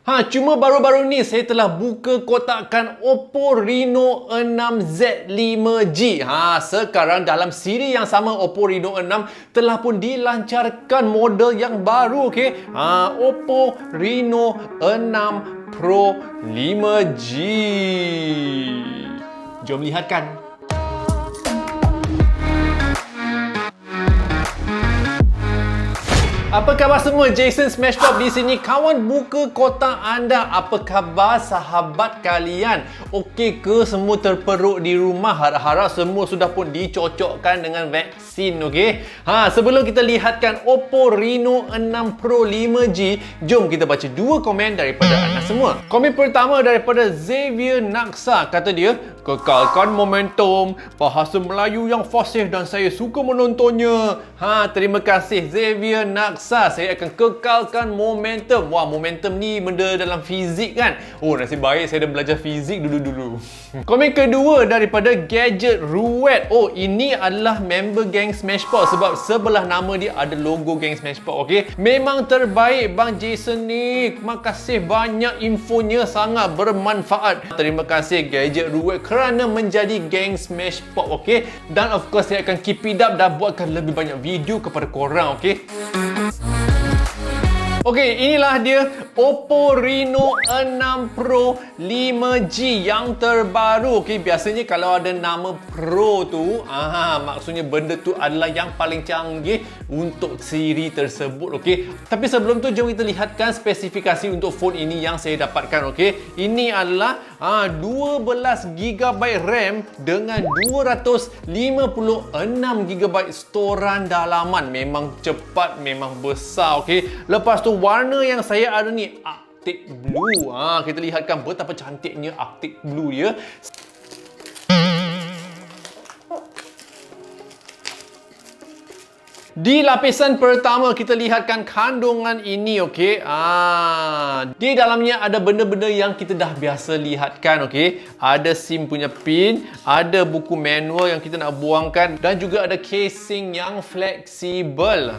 Cuma baru-baru ni saya telah buka kotakan OPPO Reno6 5G. Sekarang dalam siri yang sama OPPO Reno6 telah pun dilancarkan model yang baru, okey. OPPO Reno6 Pro 5G. Jom lihatkan. Apa khabar semua? Jason Smashpop di sini. Kawan buka kotak anda. Apa khabar sahabat kalian? Okey ke semua terperuk di rumah? Harap-harap semua sudah pun dicocokkan dengan vaksin, okey? Sebelum kita lihatkan OPPO Reno6 Pro 5G, jom kita baca dua komen daripada anda semua. Komen pertama daripada Xavier Naksa. Kata dia, kekalkan momentum bahasa Melayu yang fasih dan saya suka menontonnya. Terima kasih Xavier Naksa. Saya akan kekalkan momentum. Wah, momentum ni benda dalam fizik kan? Oh, nasib baik saya dah belajar fizik dulu-dulu. Komen kedua daripada Gadget Ruet. Oh, ini adalah member geng Smashpop sebab sebelah nama dia ada logo geng Smashpop, okey? Memang terbaik Bang Jason ni. Terima kasih banyak, infonya sangat bermanfaat. Terima kasih Gadget Ruet kerana menjadi geng Smashpop, okey? Dan of course saya akan keep it up dan buatkan lebih banyak video kepada korang, okey? Okey, inilah dia OPPO Reno6 Pro 5G yang terbaru. Okey, biasanya kalau ada nama Pro tu, maksudnya benda tu adalah yang paling canggih untuk siri tersebut, okey. Tapi sebelum tu jom kita lihatkan spesifikasi untuk phone ini yang saya dapatkan, okey. Ini adalah 12GB RAM dengan 256GB storan dalaman. Memang cepat, memang besar, okey. Lepas tu warna yang saya ada ni Arctic Blue. Kita lihatkan betapa cantiknya Arctic Blue dia. Di lapisan pertama kita lihatkan kandungan ini, okey. Di dalamnya ada benda-benda yang kita dah biasa lihatkan, okey. Ada SIM punya pin, ada buku manual yang kita nak buangkan dan juga ada casing yang fleksibel.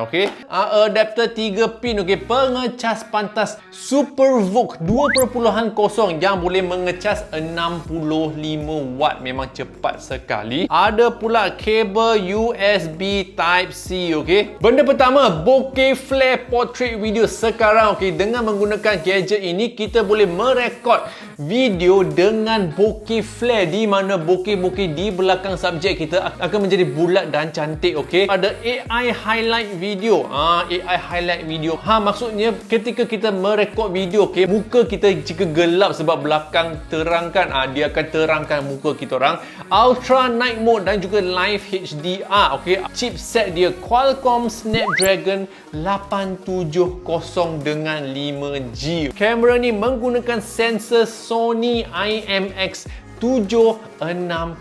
Okey. Adapter 3 pin, okey. Pengecas pantas Super VOOC 2.0 yang boleh mengecas 65 watt. Memang cepat sekali. Ada pula kabel USB Type-C, okey. Benda pertama, BOKEH FLARE portrait video sekarang, okey. Dengan menggunakan gadget ini, kita boleh merekod video dengan bokeh flare di mana bokeh-bokeh di belakang subjek kita akan menjadi bulat dan cantik, okey. Ada AI highlight video. AI highlight video. Maksudnya ketika kita merekod video, okey, muka kita jika gelap sebab belakang terang kan, dia akan terangkan muka kita orang. Ultra night mode dan juga live HDR, okey. Chipset dia Qualcomm Snapdragon 870 dengan 5G. Kamera ni menggunakan sensor Sony IMX766.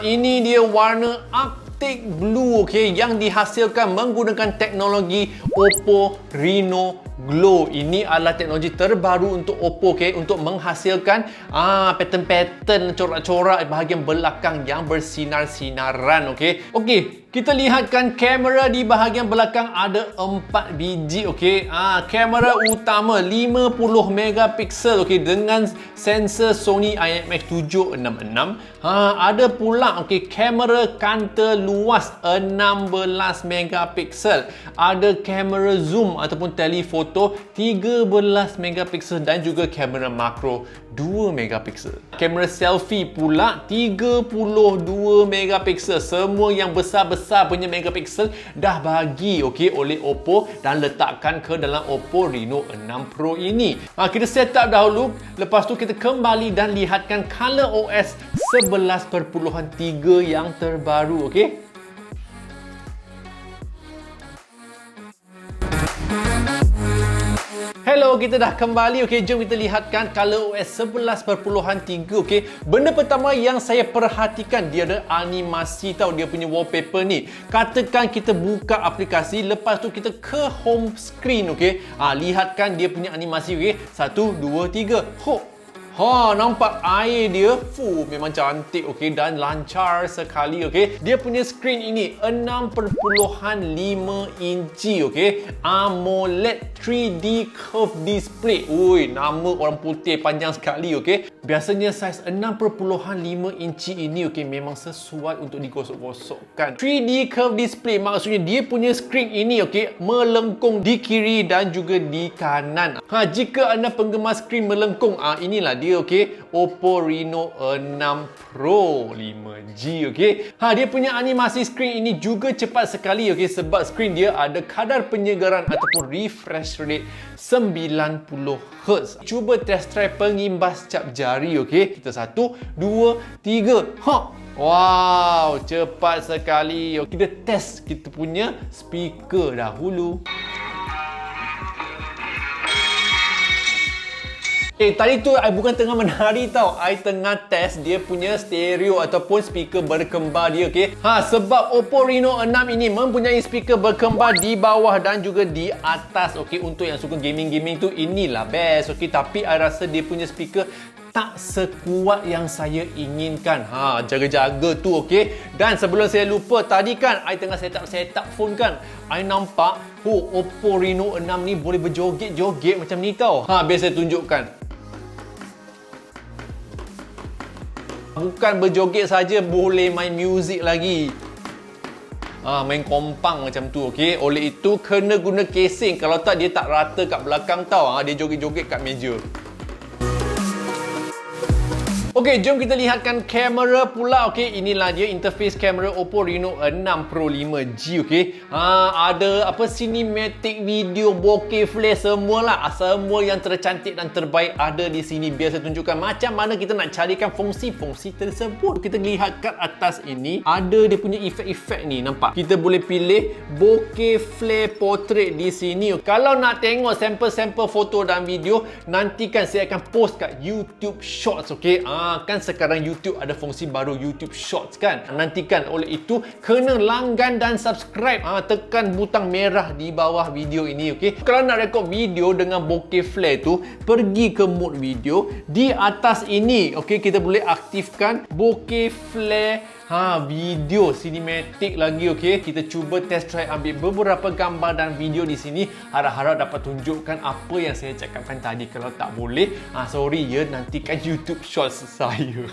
Ini dia warna Arctic Blue, okey, yang dihasilkan menggunakan teknologi OPPO Reno Glow. Ini adalah teknologi terbaru untuk OPPO, okey, untuk menghasilkan pattern-pattern corak-corak bahagian belakang yang bersinar-sinaran, okey. Okey, kita lihatkan kamera di bahagian belakang ada 4 biji, okey. Kamera utama 50 megapiksel, okey, dengan sensor Sony IMX766. Ada pula, okey, kamera kanta luas 16 megapiksel. Ada kamera zoom ataupun telefoto 13 megapiksel dan juga kamera makro 2 megapiksel. Kamera selfie pula 32 megapiksel. Semua yang besar-besar punya megapiksel dah bagi, okey, oleh OPPO dan letakkan ke dalam OPPO Reno6 Pro ini. Kita set up dahulu, lepas tu kita kembali dan lihatkan color OS 11.3 yang terbaru, okey. Hello, kita dah kembali, okey. Jom kita lihatkan color OS 11.3, okey. Benda pertama yang saya perhatikan, dia ada animasi tau, dia punya wallpaper ni. Katakan kita buka aplikasi, lepas tu kita ke home screen, okey. Lihatkan dia punya animasi, okey. 1, 2, 3. Hop. Ha, nampak air dia, memang cantik, okey, dan lancar sekali, okey. Dia punya skrin ini 6.5 inci, okey. AMOLED 3D curve display. Ui, nama orang putih panjang sekali, okey. Biasanya saiz 6.5 inci ini, okey, memang sesuai untuk digosok-gosokkan. 3D curve display maksudnya dia punya skrin ini, okey, melengkung di kiri dan juga di kanan. Ha, jika anda penggemar skrin melengkung, inilah dia, okey, OPPO Reno6 Pro 5G, okey. Ha, dia punya animasi skrin ini juga cepat sekali, okey, sebab skrin dia ada kadar penyegaran ataupun refresh rate 90 Hz. Cuba test try pengimbas cap jari, okey. Kita 1, 2, 3. Ha. Wow, cepat sekali. Kita test kita punya speaker dahulu. Tadi tu I bukan tengah menari tau. I tengah test dia punya stereo ataupun speaker berkembar dia, okey. Ha, sebab OPPO Reno6 ini mempunyai speaker berkembar di bawah dan juga di atas, okey. Untuk yang suka gaming-gaming tu inilah best, okey. Tapi I rasa dia punya speaker tak sekuat yang saya inginkan. Ha, jaga-jaga tu, okey. Dan sebelum saya lupa, tadi kan I tengah setup phone kan. I nampak OPPO Reno6 ni boleh berjoget-joget macam ni tau. Ha, biar saya tunjukkan. Bukan berjoget saja, boleh main muzik lagi. Main kompang macam tu, okey. Oleh itu kena guna casing, kalau tak dia tak rata kat belakang tau. Dia joget-joget kat meja. Okey, jom kita lihatkan kamera pula, okey. Inilah dia interface kamera OPPO Reno6 Pro 5G, okey. Ada apa, cinematic video, bokeh flare, semualah. Semua yang tercantik dan terbaik ada di sini. Biar saya tunjukkan macam mana kita nak carikan fungsi-fungsi tersebut. Kita lihat kat atas ini, ada dia punya efek-efek ni, nampak? Kita boleh pilih bokeh flare portrait di sini. Kalau nak tengok sampel-sampel foto dan video, nantikan saya akan post kat YouTube Shorts, okey. Kan sekarang YouTube ada fungsi baru YouTube Shorts kan. Nantikan, oleh itu kena langgan dan subscribe. Tekan butang merah di bawah video ini, okey. Kalau nak rekod video dengan bokeh flare tu, pergi ke mode video. Di atas ini, okey, kita boleh aktifkan bokeh flare video cinematic lagi, okey. Kita cuba test try ambil beberapa gambar dan video di sini. Harap-harap dapat tunjukkan apa yang saya cakapkan tadi. Kalau tak boleh, sorry ya, nantikan YouTube Shorts saya.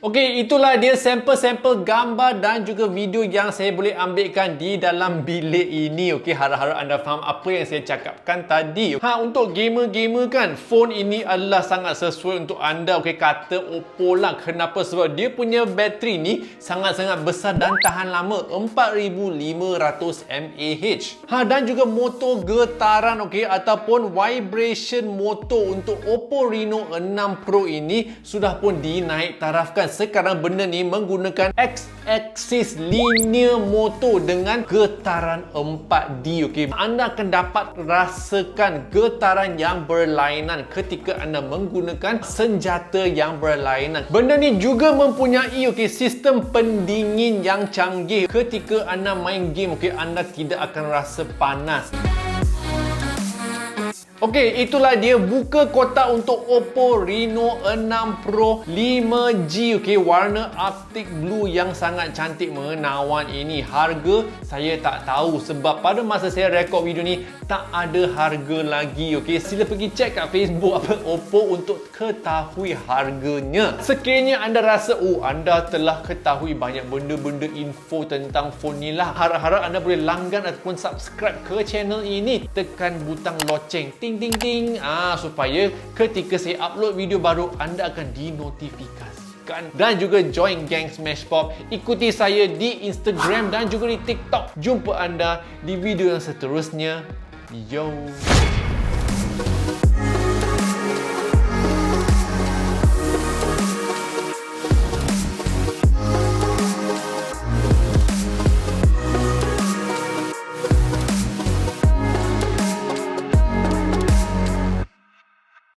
Okey, itulah dia sampel-sampel gambar dan juga video yang saya boleh ambilkan di dalam bilik ini. Okey, harap-harap anda faham apa yang saya cakapkan tadi. Untuk gamer-gamer kan, phone ini adalah sangat sesuai untuk anda. Okey, kata OPPO lah. Kenapa? Sebab dia punya bateri ni sangat-sangat besar dan tahan lama, 4500 mAh. Dan juga motor getaran, okey, ataupun vibration motor untuk OPPO Reno6 Pro ini sudah pun dinaik tarafkan. Sekarang benda ni menggunakan X-axis linear motor dengan getaran 4D, okey. Anda akan dapat rasakan getaran yang berlainan ketika anda menggunakan senjata yang berlainan. Benda ni juga mempunyai, okey, sistem pendingin yang canggih. Ketika anda main game, okey, anda tidak akan rasa panas. Okey, itulah dia buka kotak untuk OPPO Reno6 Pro 5G, okey, warna Arctic Blue yang sangat cantik menawan ini. Harga saya tak tahu sebab pada masa saya rekod video ni tak ada harga lagi, okey. Sila pergi cek kat Facebook apa OPPO untuk ketahui harganya. Sekiranya anda rasa anda telah ketahui banyak benda-benda info tentang phone ni lah, harap-harap anda boleh langgan ataupun subscribe ke channel ini. Tekan butang loceng ting ting ting supaya ketika saya upload video baru anda akan dinotifikasikan. Dan juga join geng SmashPop. Ikuti saya di Instagram dan juga di TikTok. Jumpa anda di video yang seterusnya. Yo.